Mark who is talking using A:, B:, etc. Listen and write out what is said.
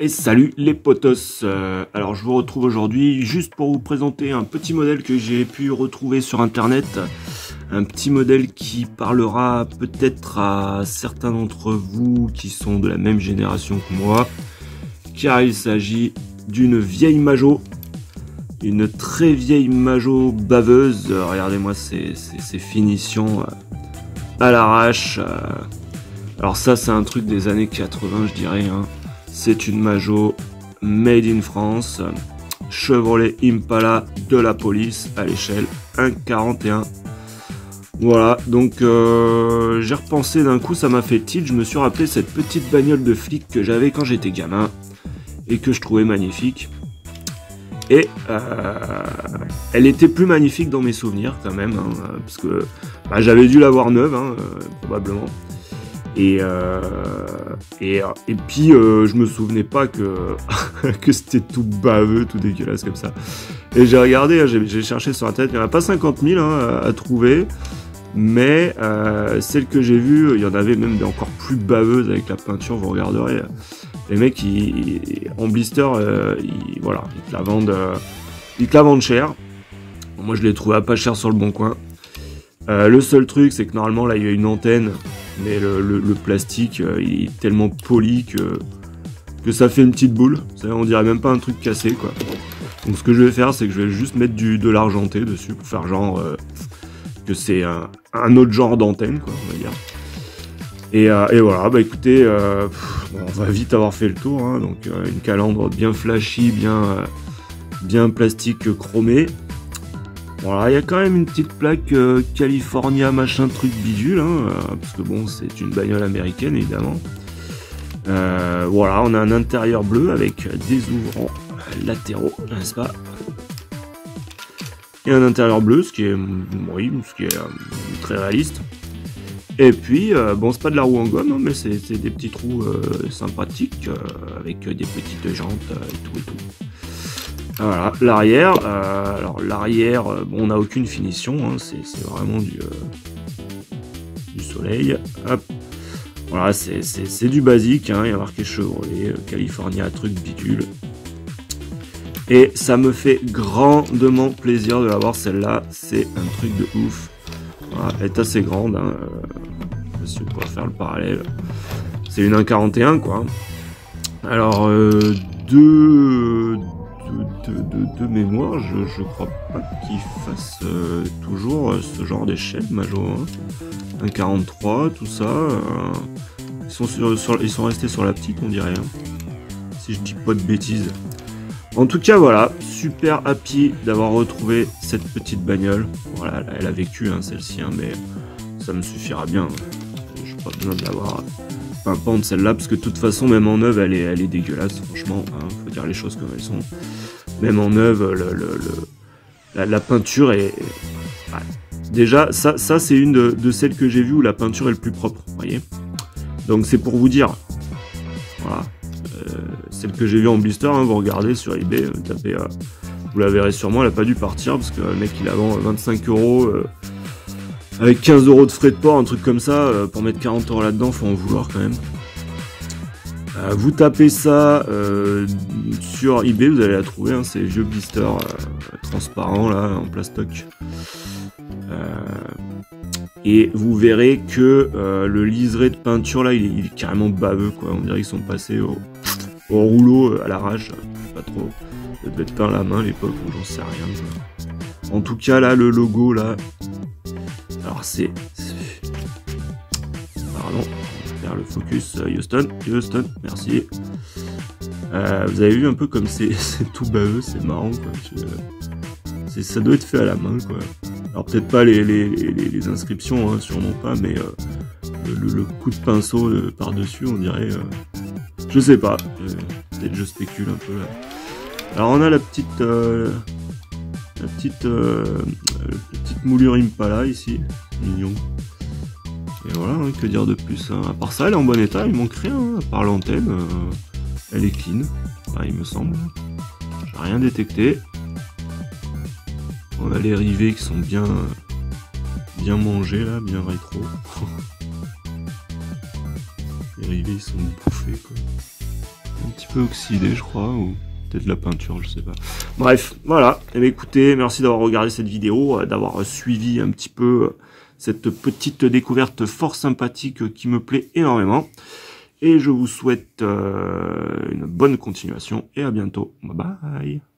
A: Et salut les potos, alors je vous retrouve aujourd'hui juste pour vous présenter un petit modèle que j'ai pu retrouver sur internet. Un petit modèle qui parlera peut-être à certains d'entre vous qui sont de la même génération que moi, car il s'agit d'une vieille Majo, une très vieille Majo baveuse. Regardez-moi ces finitions à l'arrache. Alors ça c'est un truc des années 80 je dirais, hein. C'est une Majo made in France, Chevrolet Impala de la police à l'échelle 1,41. Voilà, donc j'ai repensé d'un coup, ça m'a fait tilt, je me suis rappelé cette petite bagnole de flic que j'avais quand j'étais gamin et que je trouvais magnifique. Et elle était plus magnifique dans mes souvenirs quand même, hein, parce que j'avais dû l'avoir neuve, hein, probablement. Et puis je me souvenais pas que que c'était tout baveux, tout dégueulasse comme ça. Et j'ai regardé, hein, j'ai cherché sur internet, il n'y en a pas 50 000 hein, à trouver, mais celle que j'ai vue, il y en avait même des encore plus baveuses avec la peinture. Vous regarderez, les mecs en blister, voilà, ils te la vendent cher. Moi je l'ai trouvé à pas cher sur le bon coin. Le seul truc, c'est que normalement là il y a une antenne, mais le plastique il est tellement poli que ça fait une petite boule. On dirait même pas un truc cassé quoi. Donc ce que je vais faire, c'est que je vais juste mettre de l'argenté dessus pour faire genre que c'est un autre genre d'antenne quoi, on va dire. Et voilà, bah écoutez, on va vite avoir fait le tour, hein. Donc une calandre bien flashy, bien plastique chromé. Voilà, il y a quand même une petite plaque California machin truc bidule, hein, parce que bon, c'est une bagnole américaine évidemment. Voilà, on a un intérieur bleu avec des ouvrants latéraux, n'est-ce pas? Et un intérieur bleu, ce qui est, oui, très réaliste. Et puis, bon, c'est pas de la roue en gomme, hein, mais c'est des petits trous sympathiques avec des petites jantes et tout. Voilà, l'arrière, alors l'arrière, bon, on n'a aucune finition, hein, c'est vraiment du soleil. Hop. Voilà, c'est du basique, hein, il y a marqué Chevrolet, California, truc bidule. Et ça me fait grandement plaisir de l'avoir celle-là, c'est un truc de ouf. Voilà, elle est assez grande, hein, je sais pas faire le parallèle. C'est une 1,41 quoi. Alors, de mémoire, je crois pas qu'ils fassent toujours ce genre d'échelle Majo, hein. 1,43, tout ça. Ils sont restés sur la petite, on dirait, hein, si je dis pas de bêtises. En tout cas, voilà, super happy d'avoir retrouvé cette petite bagnole. Voilà, elle a vécu, hein, celle-ci, hein, mais ça me suffira bien. Je n'ai pas besoin de l'avoir pimpante celle-là, parce que de toute façon, même en neuve, elle est dégueulasse, franchement. Hein, faut dire les choses comme elles sont. Même en neuve, la peinture est... Ouais. Déjà, ça c'est une de celles que j'ai vues où la peinture est le plus propre, vous voyez. Donc c'est pour vous dire, voilà, celle que j'ai vue en blister, hein, vous regardez sur eBay, tapez, vous la verrez sûrement, elle n'a pas dû partir, parce que le mec il la vend 25 €, avec 15 € de frais de port, un truc comme ça, pour mettre 40 € là-dedans, faut en vouloir quand même. Vous tapez ça sur eBay, vous allez la trouver, hein, ces vieux blisters transparents là, en plastoc. Et vous verrez que le liseré de peinture là, il est carrément baveux quoi. On dirait qu'ils sont passés au rouleau à l'arrache, pas trop. Ça devait être peint à la main à l'époque, j'en sais rien quoi. En tout cas là, le logo là, alors c'est... Pardon. Faire le focus, Houston, merci. Vous avez vu un peu comme c'est tout baveux, c'est marrant quoi. Ça doit être fait à la main quoi. Alors peut-être pas les inscriptions, hein, sûrement pas, mais le coup de pinceau par-dessus, on dirait... je sais pas, peut-être je spécule un peu là. Alors on a la petite moulure Impala ici, mignon. Et voilà, hein, que dire de plus, hein. À part ça, elle est en bon état, il manque rien, hein, à part l'antenne, elle est clean, enfin, il me semble. J'ai rien détecté. On a les rivets qui sont bien mangés là, bien rétro. Les rivets ils sont bouffés quoi. un petit peu oxydé, je crois, ou peut-être de la peinture, je sais pas. Bref, voilà. Et bien, écoutez, merci d'avoir regardé cette vidéo, d'avoir suivi un petit peu cette petite découverte fort sympathique qui me plaît énormément. Et je vous souhaite une bonne continuation et à bientôt. Bye bye.